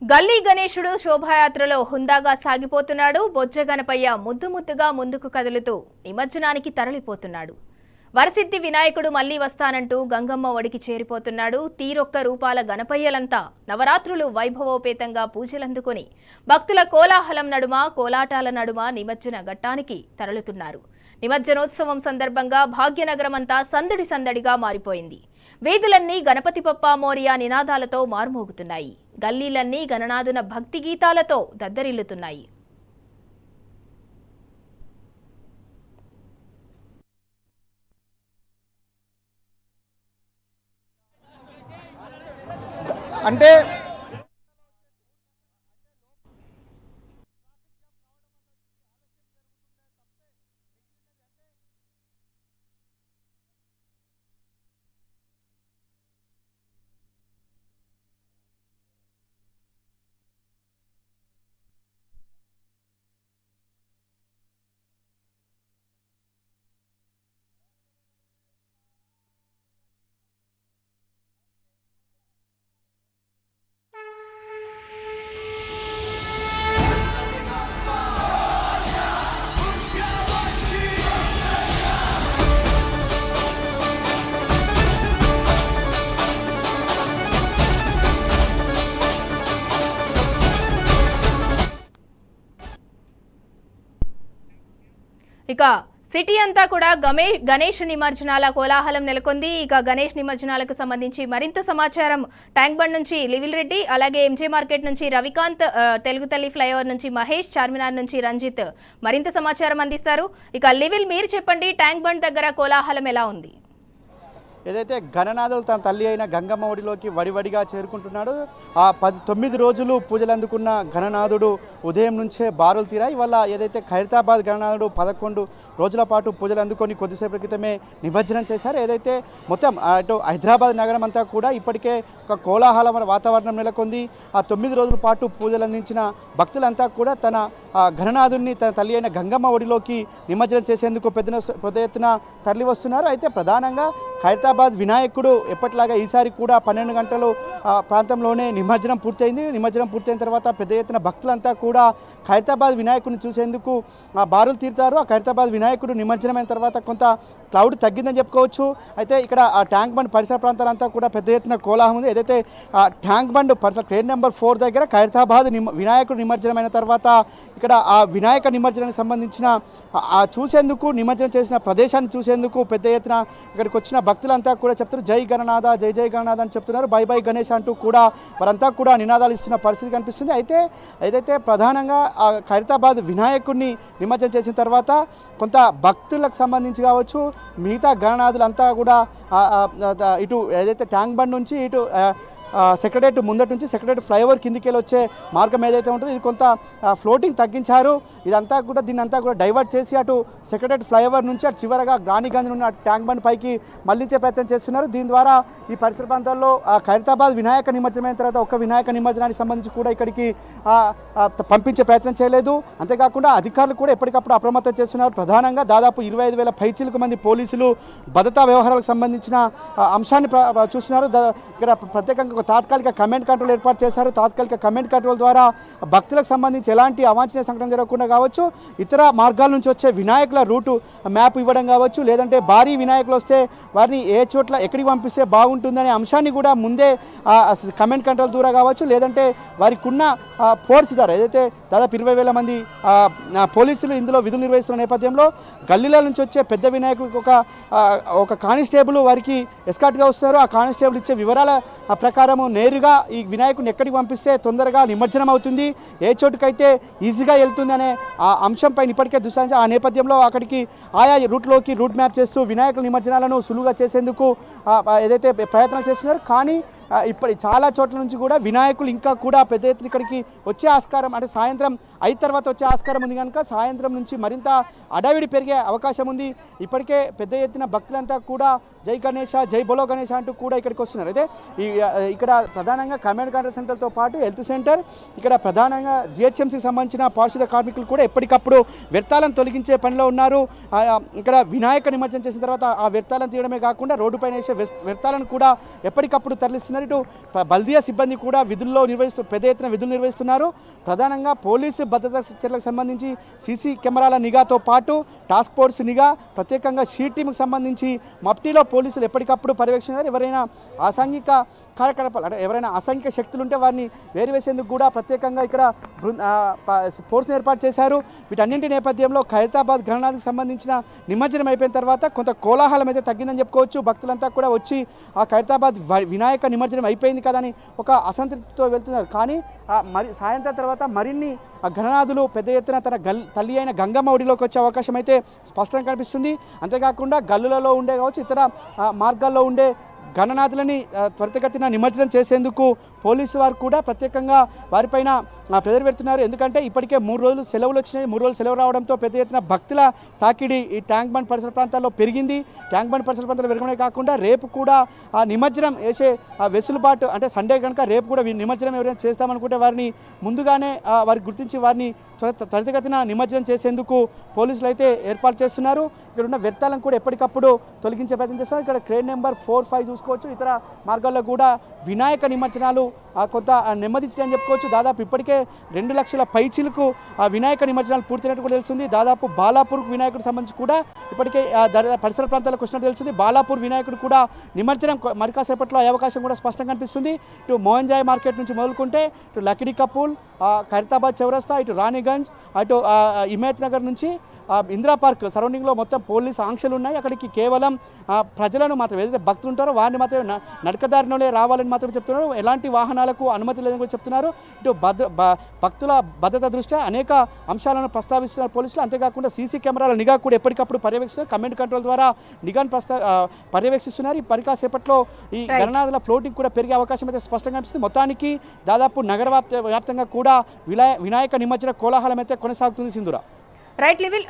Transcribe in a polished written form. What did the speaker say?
గల్లీ గణేశుడు శోభాయాత్రలో హుందాగా సాగిపోతున్నాడు. బొజ్జ గణపయ్య ముద్దుగా ముందుకు కదులుతూ నిమజ్జనానికి తరలిపోతున్నాడు. వరసిద్ధి వినాయకుడు మళ్లీ వస్తానంటూ గంగమ్మ ఒడికి చేరిపోతున్నాడు. తీరొక్క రూపాల గణపయ్యలంతా నవరాత్రులు వైభవోపేతంగా పూజలందుకొని భక్తుల కోలాహలం నడుమ కోలాటాల నడుమ నిమజ్జన ఘట్టానికి తరలుతున్నారు. నిమజ్జనోత్సవం సందర్భంగా భాగ్యనగరమంతా సందడిగా మారిపోయింది. వీధులన్నీ గణపతి బప్పా మోరియా నినాదాలతో మార్మోగుతున్నాయి. గల్లీలన్నీ గణనాథున భక్తి గీతాలతో దద్దరిల్లుతున్నాయి. అంటే ఇక సిటీ అంతా కూడా గణేష్ నిమజ్జనాల కోలాహలం నెలకొంది. ఇక గణేష్ నిమజ్జనాలకు సంబంధించి మరింత సమాచారం ట్యాంక్ బండ్ నుంచి లివిల్ రెడ్డి, అలాగే ఎంజే మార్కెట్ నుంచి రవికాంత్, తెలుగు తల్లి ఫ్లైఓవర్ నుంచి మహేష్, చార్మినార్ నుంచి రంజిత్ మరింత సమాచారం అందిస్తారు. ఇక లివిల్ మీరు చెప్పండి, ట్యాంక్ బండ్ దగ్గర కోలాహలం ఎలా ఉంది? ఏదైతే గణనాథులు తన తల్లి అయిన గంగమ్మ ఒడిలోకి వడివడిగా చేరుకుంటున్నాడు. ఆ 9 రోజులు పూజలు అందుకున్న గణనాథుడు ఉదయం నుంచే బారులు తీరాయి. ఇవాళ ఏదైతే ఖైరతాబాద్ గణనాథుడు 11 రోజుల పాటు పూజలు అందుకొని కొద్దిసేపటి క్రితమే నిమజ్జనం చేశారు. ఏదైతే మొత్తం అటు హైదరాబాద్ నగరం అంతా కూడా ఇప్పటికే ఒక కోలాహల వాతావరణం నెలకొంది. ఆ 9 రోజుల పాటు పూజలు అందించిన భక్తులంతా కూడా తన గణనాథుడిని తన తల్లి అయిన గంగమ్మ ఒడిలోకి నిమజ్జనం చేసేందుకు పెద్ద ఎత్తున తరలి వస్తున్నారు. అయితే ప్రధానంగా ఖైరతాబాద్ వినాయకుడు ఎప్పటిలాగా ఈసారి కూడా 12 గంటలు ప్రాంతంలోనే నిమజ్జనం పూర్తయింది. నిమజ్జనం పూర్తయిన తర్వాత పెద్ద ఎత్తున భక్తులంతా కూడా ఖైరతాబాద్ వినాయకుడిని చూసేందుకు బారులు తీరుతారు. ఆ ఖైరతాబాద్ వినాయకుడు నిమజ్జనమైన తర్వాత కొంత క్లౌడ్ తగ్గిందని చెప్పుకోవచ్చు. అయితే ఇక్కడ ఆ ట్యాంక్ బండ్ పరిసర ప్రాంతాలంతా కూడా పెద్ద ఎత్తున కోలాహలం ఉంది. ఏదైతే ట్యాంక్ బండ్ పరిసర ట్రైన్ నెంబర్ 4 దగ్గర ఖైరతాబాద్ వినాయకుడు నిమజ్జనమైన తర్వాత ఇక్కడ ఆ వినాయక నిమజ్జనానికి సంబంధించిన చూసేందుకు నిమజ్జనం చేసిన ప్రదేశాన్ని చూసేందుకు పెద్ద ఎత్తున ఇక్కడికి వచ్చిన భక్తులంతా కూడా చెప్తారు జై గణనాథ, జై జై గణనాథ అని చెప్తున్నారు. బై బై గణేష్ అంటూ కూడా వారంతా కూడా నినాదాలు ఇస్తున్న పరిస్థితి కనిపిస్తుంది. అయితే ఏదైతే ప్రధానంగా ఖైరతాబాద్ వినాయకుడిని నిమజ్జనం చేసిన తర్వాత కొంత భక్తులకు సంబంధించి కావచ్చు, మిగతా గణనాథులంతా కూడా ఇటు ఏదైతే ట్యాంక్ బండ్ నుంచి ఇటు సెక్రటరేట్ ముందటి నుంచి సెక్రటరేట్ ఫ్లైఓవర్ కిందికి వెళ్ళి వచ్చే మార్గం ఏదైతే ఉంటుందో ఇది కొంత ఫ్లోటింగ్ తగ్గించారు. ఇదంతా కూడా దీన్నంతా కూడా డైవర్ట్ చేసి అటు సెక్రటరేట్ ఫ్లైఓవర్ నుంచి అటు చివరగా గాంధీ ఉన్న ట్యాంక్ బండ్ పైకి మళ్లించే ప్రయత్నం చేస్తున్నారు. దీని ద్వారా ఈ పరిసర ప్రాంతాల్లో ఖైరతాబాద్ వినాయక నిమజ్జనమైన తర్వాత ఒక్క వినాయక నిమజ్జనానికి సంబంధించి కూడా ఇక్కడికి పంపించే ప్రయత్నం చేయలేదు. అంతేకాకుండా అధికారులు కూడా ఎప్పటికప్పుడు అప్రమత్తం చేస్తున్నారు. ప్రధానంగా దాదాపు 25,000 పైచీలకు మంది పోలీసులు భద్రతా వ్యవహారాలకు సంబంధించిన అంశాన్ని చూస్తున్నారు. ఇక్కడ ప్రత్యేకంగా తాత్కాలిక కమాండ్ కంట్రోల్ ఏర్పాటు చేశారు. తాత్కాలిక కమాండ్ కంట్రోల్ ద్వారా భక్తులకు సంబంధించి ఎలాంటి అవాంఛనీయ సంఘటన జరగకుండా కావచ్చు, ఇతర మార్గాల నుంచి వచ్చే వినాయకుల రూటు మ్యాప్ ఇవ్వడం కావచ్చు, లేదంటే భారీ వినాయకులు వస్తే వారిని ఏ చోట్ల ఎక్కడికి పంపిస్తే బాగుంటుందనే అంశాన్ని కూడా ముందే కమాండ్ కంట్రోల్ ద్వారా కావచ్చు, లేదంటే వారికి ఉన్న ఫోర్స్ ద్వారా ఏదైతే దాదాపు 20,000 మంది పోలీసులు ఇందులో విధులు నిర్వహిస్తున్న నేపథ్యంలో గల్లీల నుంచి వచ్చే పెద్ద వినాయకుడికి ఒక కానిస్టేబుల్ వారికి ఎస్కార్ట్గా వస్తున్నారు. ఆ కానిస్టేబుల్ ఇచ్చే వివరాల ప్రకారము నేరుగా ఈ వినాయకుడిని ఎక్కడికి పంపిస్తే తొందరగా నిమజ్జనం అవుతుంది, ఏ చోటుకైతే ఈజీగా వెళ్తుంది అనే ఆ అంశంపై ఇప్పటికే దృష్టి ఆ నేపథ్యంలో అక్కడికి ఆయా రూట్లోకి రూట్ మ్యాప్ చేస్తూ వినాయకుల నిమజ్జనాలను సులువుగా చేసేందుకు ఏదైతే ప్రయత్నాలు చేస్తున్నారు. కానీ ఇప్పుడు చాలా చోట్ల నుంచి కూడా వినాయకులు ఇంకా కూడా పెద్ద ఎత్తున ఇక్కడికి వచ్చే ఆస్కారం, అంటే సాయంత్రం 5 తర్వాత వచ్చే ఆస్కారం ఉంది కనుక సాయంత్రం నుంచి మరింత అడావిడి పెరిగే అవకాశం ఉంది. ఇప్పటికే పెద్ద ఎత్తున భక్తులంతా కూడా జై గణేష, జై బోలో గణేష అంటూ కూడా ఇక్కడికి వస్తున్నారు. అయితే ఇక్కడ ప్రధానంగా కమాండ్ కంట్రోల్ సెంటర్తో పాటు హెల్త్ సెంటర్, ఇక్కడ ప్రధానంగా జిహెచ్ఎంసీకి సంబంధించిన పారిశుద్ధ కార్మికులు కూడా ఎప్పటికప్పుడు వ్యర్థాలను తొలగించే పనిలో ఉన్నారు. ఇక్కడ వినాయక నిమజ్జనం చేసిన తర్వాత ఆ వ్యర్థాలను తీయడమే కాకుండా రోడ్డుపైన వేసే వ్యర్థాలను కూడా ఎప్పటికప్పుడు తరలిస్తున్నారు. నిర్వహిస్తున్నారు. ఇటు బల్దియా సిబ్బంది కూడా విధుల్లో పెద్ద ఎత్తున విధులు నిర్వహిస్తున్నారు. ప్రధానంగా పోలీసు భద్రతా చర్యలకు సంబంధించి సీసీ కెమెరాల నిఘాతో పాటు టాస్క్ ఫోర్స్ నిఘా, ప్రత్యేకంగా షీ టీంకి సంబంధించి మఫ్టీలో పోలీసులు ఎప్పటికప్పుడు పర్యవేక్షిస్తున్నారు. ఎవరైనా అసాంఘిక కార్యకలాపాలు అంటే ఎవరైనా అసాంఘిక శక్తులు ఉంటే వారిని వేరువేసేందుకు కూడా ప్రత్యేకంగా ఇక్కడ ఫోర్స్ని ఏర్పాటు చేశారు. వీటన్నింటి నేపథ్యంలో ఖైరతాబాద్ గణనాథ్కి సంబంధించిన నిమజ్జనం అయిపోయిన తర్వాత కొంత కోలాహలం అయితే తగ్గిందని చెప్పుకోవచ్చు. భక్తులంతా కూడా వచ్చి ఆ ఖైరతాబాద్ వినాయక నిమజ్జనం అయిపోయింది కదా అని ఒక అసంతృప్తితో వెళ్తున్నారు. కానీ మరి సాయంత్రం తర్వాత మరిన్ని గణనాథులు పెద్ద ఎత్తున తన తల్లి అయిన గంగమ్మ ఒడిలోకి వచ్చే అవకాశం అయితే స్పష్టంగా కనిపిస్తుంది. అంతేకాకుండా గల్లులలో ఉండే కావచ్చు, ఇతర మార్గాల్లో ఉండే గణనాథులని త్వరితగతిన నిమజ్జనం చేసేందుకు పోలీసు వారు కూడా ప్రత్యేకంగా వారిపైన ప్రెజర్ పెడుతున్నారు. ఎందుకంటే ఇప్పటికే 3 రోజులు సెలవులు వచ్చినాయి. 3 రోజులు సెలవు రావడంతో పెద్ద ఎత్తున భక్తుల తాకిడి ఈ ట్యాంక్ బండ్ పరిసర ప్రాంతాల్లో పెరిగింది. ట్యాంక్ బండ్ పరిసర ప్రాంతాల్లో పెరగడమే కాకుండా రేపు కూడా ఆ నిమజ్జనం వేసే వెసులుబాటు అంటే సండే కనుక రేపు కూడా నిమజ్జనం ఎవరైనా చేస్తామనుకుంటే వారిని ముందుగానే వారికి గుర్తించి వారిని త్వరితగతిన నిమజ్జనం చేసేందుకు పోలీసులు అయితే ఏర్పాటు చేస్తున్నారు. ఇక్కడ ఉన్న వ్యర్థాలను కూడా ఎప్పటికప్పుడు తొలగించే ప్రయత్నం చేస్తున్నారు. ఇక్కడ క్రేన్ నెంబర్ 4-5 చూసుకోవచ్చు. ఇతర మార్గాల్లో కూడా వినాయక నిమజ్జనాలు కొంత నెమ్మదించాయని చెప్పుకోవచ్చు. దాదాపు ఇప్పటికే 2 లక్షల పైచీలకు వినాయక నిమజ్జనాలు పూర్తయినట్టు కూడా తెలుస్తుంది. దాదాపు బాలాపూర్ వినాయకుడికి సంబంధించి కూడా ఇప్పటికే పరిసర ప్రాంతాలకు వచ్చినట్టు తెలుస్తుంది. బాలాపూర్ వినాయకుడు కూడా నిమజ్జనం మరి కాసేపట్లో అయ్యే అవకాశం కూడా స్పష్టంగా కనిపిస్తుంది. ఇటు మోహన్జాయ్ మార్కెట్ నుంచి మొదలుకుంటే ఇటు లకిడి కపూల్, ఖైరతాబాద్ చౌరస్తా, ఇటు రాణిగంజ్, అటు హిమాయత్ నగర్ నుంచి ఇందిరా పార్క్ సరౌండింగ్లో మొత్తం పోలీస్ ఆంక్షలు ఉన్నాయి. అక్కడికి కేవలం ప్రజలను మాత్రం ఏదైతే భక్తులు ఉంటారో వారిని మాత్రమే నడకదారిలోనే రావాలని మాత్రమే చెప్తున్నారు. ఎలాంటి వాహనాలకు అనుమతి లేదని కూడా చెప్తున్నారు. ఇటు భక్తుల భద్రత దృష్ట్యా అనేక అంశాలను ప్రస్తావిస్తున్నారు పోలీసులు. అంతేకాకుండా సీసీ కెమెరాల నిఘా కూడా ఎప్పటికప్పుడు పర్యవేక్షిస్తున్నారు. కమాండ్ కంట్రోల్ ద్వారా నిఘాను పర్యవేక్షిస్తున్నారు. ఈ పరికాసేపట్లో ఈ గణనాథుల ఫ్లోటింగ్ కూడా పెరిగే అవకాశం అయితే స్పష్టంగా కనిపిస్తుంది. మొత్తానికి దాదాపు నగర వ్యాప్తంగా కూడా వినాయక నిమజ్జన కోలాహలం అయితే కొనసాగుతుంది. సింధూరా. రైట్ లివిల్